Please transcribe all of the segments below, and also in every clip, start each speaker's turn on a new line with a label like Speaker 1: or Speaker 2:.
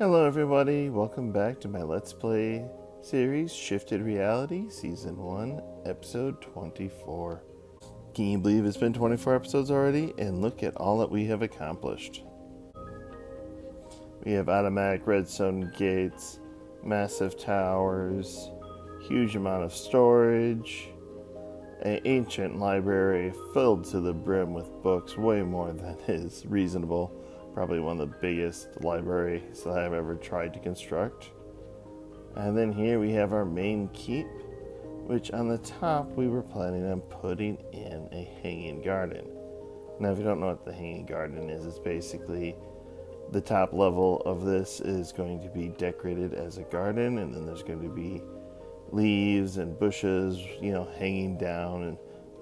Speaker 1: Hello everybody, welcome back to my Let's Play series, Shifted Reality, Season 1, Episode 24. Can you believe it's been 24 episodes already? And look at all that we have accomplished. We have automatic redstone gates, massive towers, huge amount of storage, an ancient library filled to the brim with books, way more than is reasonable. Probably one of the biggest libraries that I've ever tried to construct. And then here we have our main keep, which on the top we were planning on putting in a hanging garden. Now if you don't know what the hanging garden is, it's basically the top level of this is going to be decorated as a garden, and then there's going to be leaves and bushes, hanging down and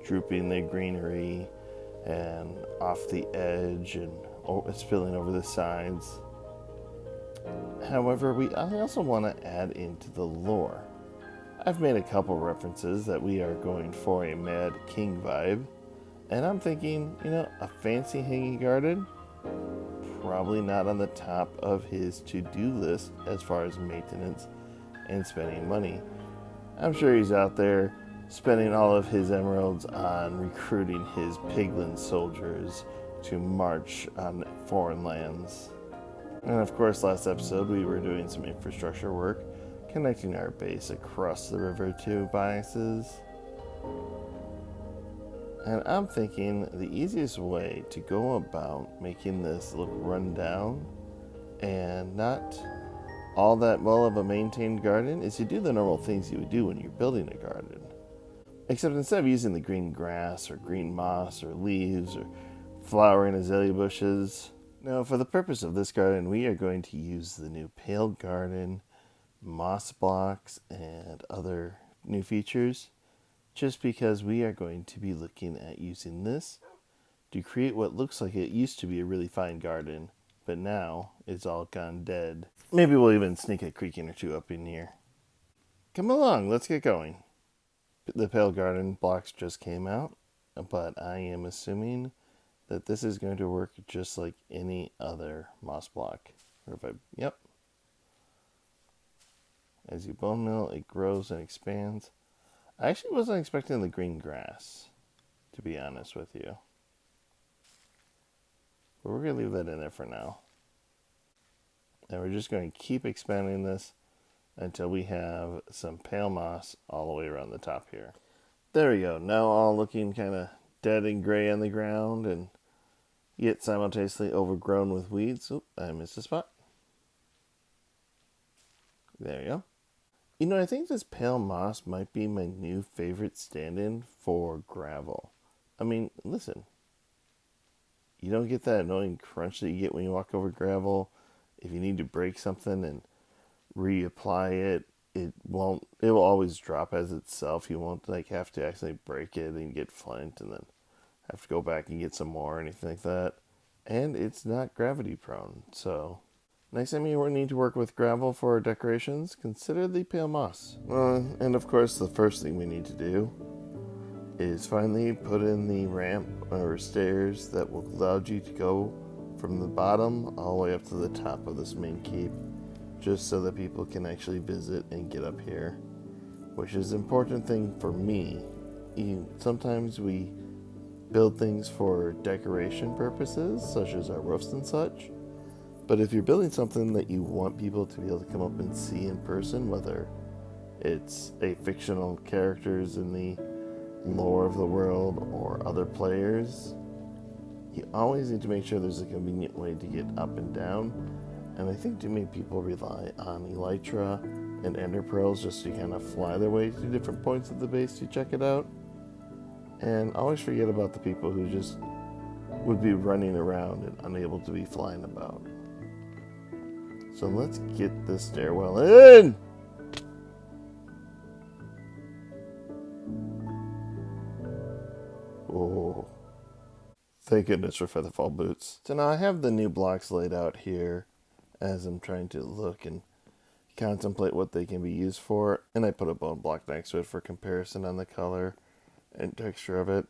Speaker 1: drooping their greenery and off the edge and spilling over the sides. However, I also want to add into the lore. I've made a couple references that we are going for a Mad King vibe, and I'm thinking, a fancy hanging garden, probably not on the top of his to-do list as far as maintenance and spending money. I'm sure he's out there spending all of his emeralds on recruiting his piglin soldiers to march on foreign lands. And of course, last episode we were doing some infrastructure work, connecting our base across the river to Biases. And I'm thinking the easiest way to go about making this look run down and not all that well of a maintained garden is to do the normal things you would do when you're building a garden. Except instead of using the green grass or green moss or leaves or flowering azalea bushes, now for the purpose of this garden we are going to use the new Pale Garden, moss blocks, and other new features, just because we are going to be looking at using this to create what looks like it used to be a really fine garden, but now it's all gone dead. Maybe we'll even sneak a creaking or two up in here. Come along, let's get going. The Pale Garden blocks just came out, but I am assuming that this is going to work just like any other moss block. Yep. As you bone mill, it grows and expands. I actually wasn't expecting the green grass, to be honest with you. But we're going to leave that in there for now. And we're just going to keep expanding this until we have some pale moss all the way around the top here. There we go. Now all looking kind of dead and gray on the ground, and yet simultaneously overgrown with weeds. Oop, I missed a spot. There you go. I think this pale moss might be my new favorite stand-in for gravel. I mean, listen. You don't get that annoying crunch that you get when you walk over gravel. If you need to break something and reapply it, it will always drop as itself. You won't have to actually break it and get flint and then have to go back and get some more or anything like that. And it's not gravity prone, so next time you need to work with gravel for decorations, consider the pale moss. And of course, the first thing we need to do is finally put in the ramp or stairs that will allow you to go from the bottom all the way up to the top of this main keep, just so that people can actually visit and get up here, which is an important thing for me. Sometimes we build things for decoration purposes, such as our roofs and such, but if you're building something that you want people to be able to come up and see in person, whether it's a fictional characters in the lore of the world or other players, you always need to make sure there's a convenient way to get up and down. And I think too many people rely on elytra and ender pearls just to kind of fly their way to different points of the base to check it out, and always forget about the people who just would be running around and unable to be flying about. So let's get this stairwell in! Oh, thank goodness for Featherfall boots. So now I have the new blocks laid out here as I'm trying to look and contemplate what they can be used for, and I put a bone block next to it for comparison on the color and texture of it.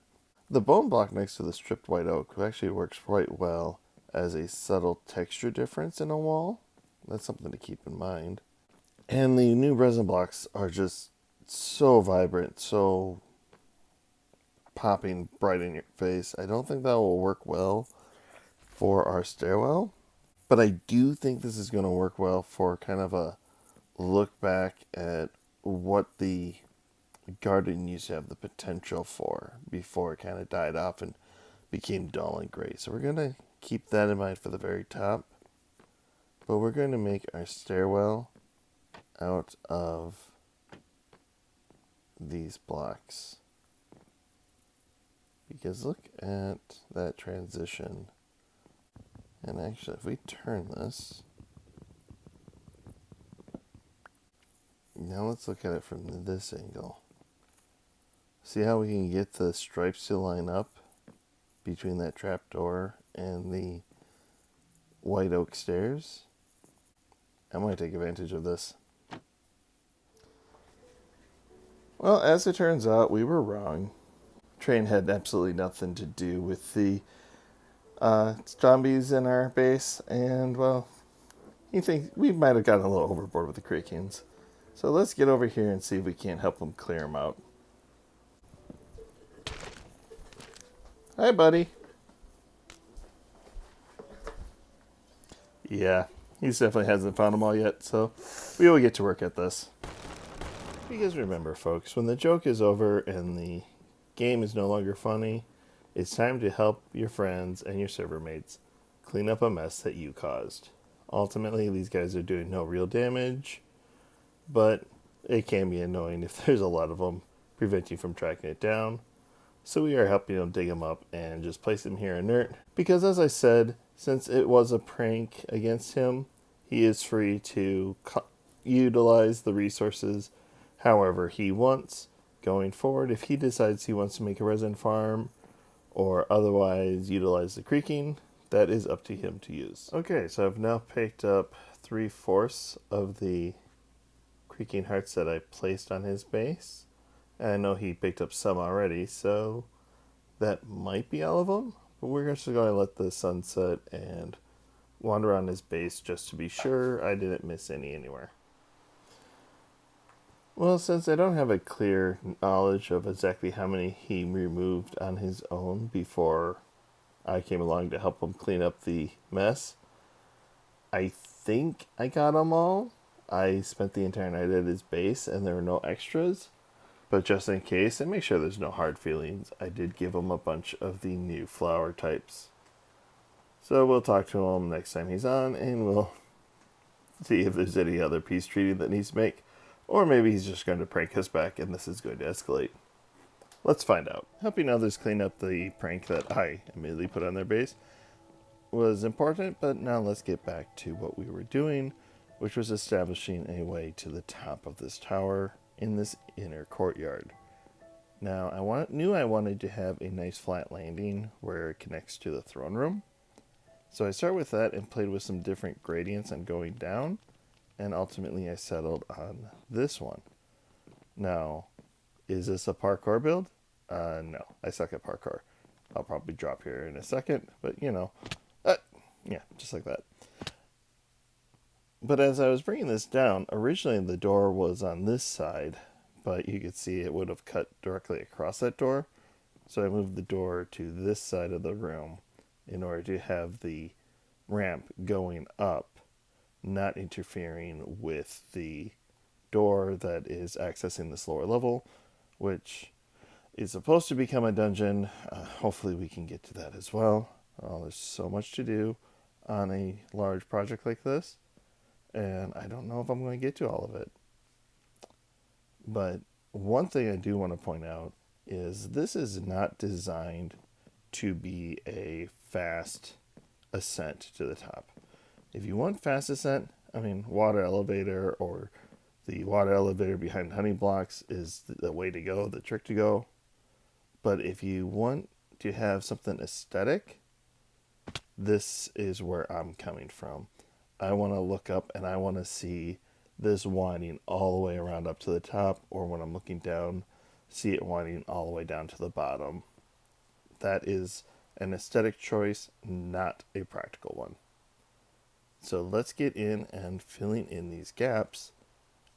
Speaker 1: The bone block next to the stripped white oak actually works quite well as a subtle texture difference in a wall. that's something to keep in mind. And the new resin blocks are just so vibrant, so popping bright in your face. I don't think that will work well for our stairwell, but I do think this is going to work well for kind of a look back at what the garden used to have the potential for before it kind of died off and became dull and gray. So we're going to keep that in mind for the very top, but we're going to make our stairwell out of these blocks. Because look at that transition. And actually, if we turn this, now let's look at it from this angle. See how we can get the stripes to line up between that trapdoor and the white oak stairs? I might take advantage of this. Well, as it turns out, we were wrong. Train had absolutely nothing to do with the zombies in our base, and well, you think we might have gotten a little overboard with the Krakens. So let's get over here and see if we can't help them clear them out. Hi, buddy. Yeah, he definitely hasn't found them all yet, so we will get to work at this. Because remember, folks, when the joke is over and the game is no longer funny, it's time to help your friends and your server mates clean up a mess that you caused. Ultimately, these guys are doing no real damage, but it can be annoying if there's a lot of them, prevent you from tracking it down. So we are helping them dig them up and just place them here inert. Because as I said, since it was a prank against him, he is free to utilize the resources however he wants going forward. If he decides he wants to make a resin farm or otherwise utilize the creaking, that is up to him to use. Okay, so I've now picked up 3/4 of the creaking hearts that I placed on his base. And I know he picked up some already, so that might be all of them. But we're just going to let the sun set and wander on his base just to be sure I didn't miss any anywhere. Well, since I don't have a clear knowledge of exactly how many he removed on his own before I came along to help him clean up the mess, I think I got them all. I spent the entire night at his base and there were no extras. But just in case, and make sure there's no hard feelings, I did give him a bunch of the new flower types. So we'll talk to him next time he's on, and we'll see if there's any other peace treaty that needs to make. Or maybe he's just going to prank us back, and this is going to escalate. Let's find out. Helping others clean up the prank that I immediately put on their base was important, but now let's get back to what we were doing, which was establishing a way to the top of this tower in this inner courtyard. Now, knew I wanted to have a nice flat landing where it connects to the throne room. So I started with that and played with some different gradients on going down, and ultimately I settled on this one. Now, is this a parkour build? No, I suck at parkour. I'll probably drop here in a second, but yeah, just like that. But as I was bringing this down, originally the door was on this side, but you could see it would have cut directly across that door. So I moved the door to this side of the room in order to have the ramp going up, not interfering with the door that is accessing this lower level, which is supposed to become a dungeon. Hopefully we can get to that as well. There's so much to do on a large project like this, and I don't know if I'm going to get to all of it. But one thing I do want to point out is this is not designed to be a fast ascent to the top. If you want fast ascent, water elevator or the water elevator behind honey blocks is the way to go, the trick to go. But if you want to have something aesthetic, this is where I'm coming from. I want to look up and I want to see this winding all the way around up to the top, or when I'm looking down, see it winding all the way down to the bottom. That is an aesthetic choice, not a practical one. So let's get in and filling in these gaps.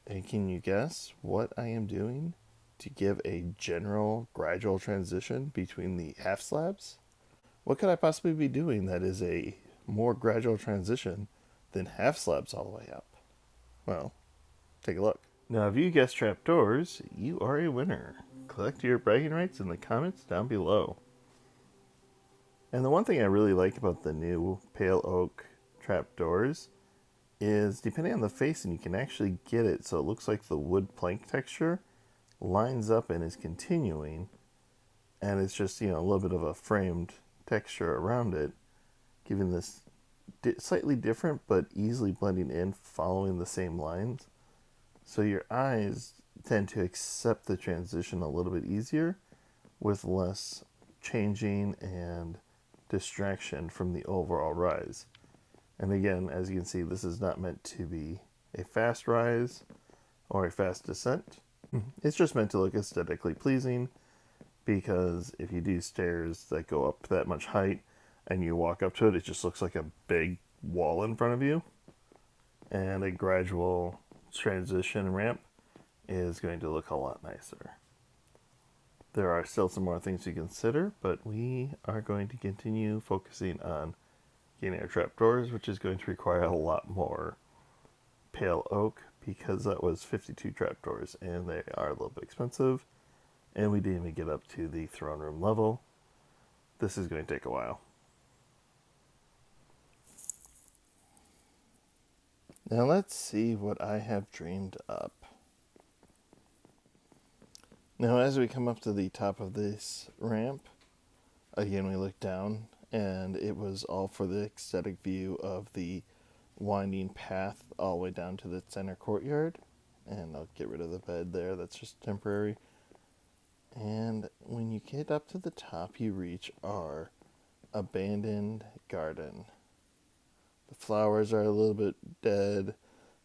Speaker 1: And can you guess what I am doing to give a general gradual transition between the half slabs? What could I possibly be doing that is a more gradual transition than half slabs all the way up? Well, take a look. Now, if you guessed trapdoors, you are a winner. Collect your bragging rights in the comments down below. And the one thing I really like about the new Pale Oak trapdoors is depending on the facing, you can actually get it so it looks like the wood plank texture lines up and is continuing, and it's just, a little bit of a framed texture around it, giving this slightly different but easily blending in, following the same lines. So your eyes tend to accept the transition a little bit easier with less changing and distraction from the overall rise. And again, as you can see, this is not meant to be a fast rise or a fast descent. It's just meant to look aesthetically pleasing, because if you do stairs that go up that much height and you walk up to it, it just looks like a big wall in front of you. And a gradual transition ramp is going to look a lot nicer. There are still some more things to consider, but we are going to continue focusing on getting our trapdoors, which is going to require a lot more pale oak, because that was 52 trapdoors and they are a little bit expensive, and we didn't even get up to the throne room level. This is going to take a while. Now let's see what I have dreamed up. Now as we come up to the top of this ramp, again we look down, and it was all for the aesthetic view of the winding path all the way down to the center courtyard. And I'll get rid of the bed there, that's just temporary. And when you get up to the top, you reach our abandoned garden. The flowers are a little bit dead.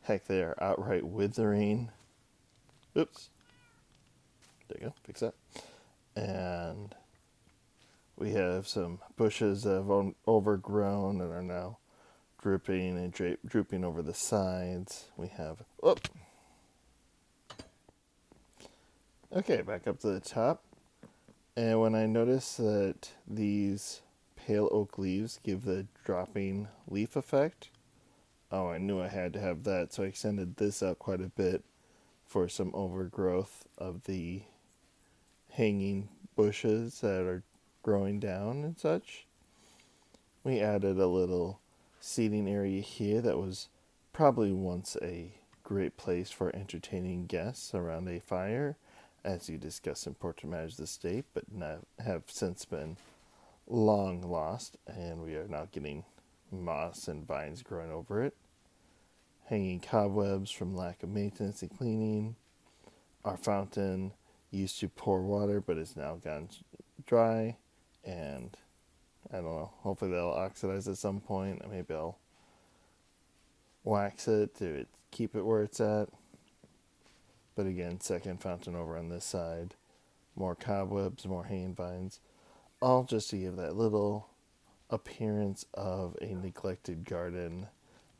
Speaker 1: Heck, they are outright withering. Oops. There you go, fix that. And we have some bushes that have overgrown and are now dripping and drooping over the sides. We have... Okay, back up to the top. And when I noticed that these pale oak leaves give the dropping leaf effect, I knew I had to have that, so I extended this out quite a bit for some overgrowth of the hanging bushes that are growing down and such. We added a little seating area here that was probably once a great place for entertaining guests around a fire, as you discussed in Portrait Matters the State, but have since been long lost, and we are now getting moss and vines growing over it. Hanging cobwebs from lack of maintenance and cleaning. Our fountain used to pour water, but it's now gone dry, and I don't know, hopefully that'll oxidize at some point. Maybe I'll wax it to keep it where it's at. But again, second fountain over on this side. More cobwebs, more hanging vines. All just to give that little appearance of a neglected garden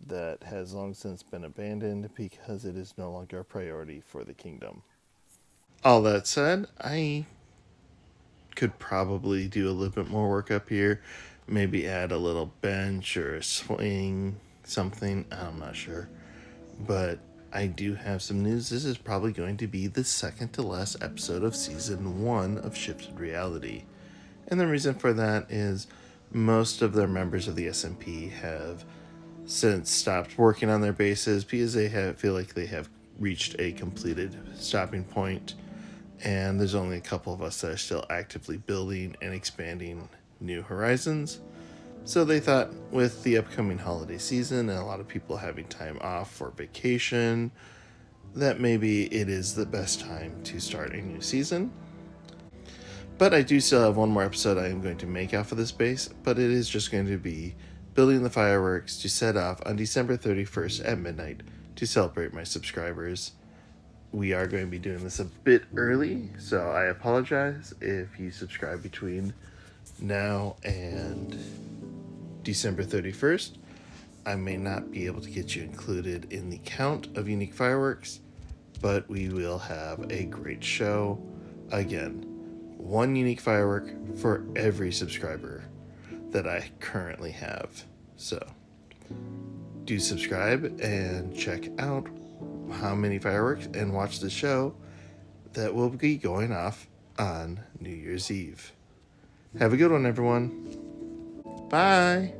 Speaker 1: that has long since been abandoned because it is no longer a priority for the kingdom. All that said, I could probably do a little bit more work up here. Maybe add a little bench or a swing, something. I'm not sure. But I do have some news. This is probably going to be the second to last episode of Season 1 of Shifted Reality. And the reason for that is most of their members of the SMP have since stopped working on their bases because they feel like they have reached a completed stopping point, and there's only a couple of us that are still actively building and expanding New Horizons. So they thought, with the upcoming holiday season and a lot of people having time off for vacation, that maybe it is the best time to start a new season. But I do still have one more episode I am going to make off of this base, but it is just going to be building the fireworks to set off on December 31st at midnight to celebrate my subscribers. We are going to be doing this a bit early, so I apologize if you subscribe between now and December 31st. I may not be able to get you included in the count of unique fireworks, but we will have a great show. Again, one unique firework for every subscriber that I currently have. So, do subscribe and check out how many fireworks and watch the show that will be going off on New Year's Eve. Have a good one, everyone. Bye.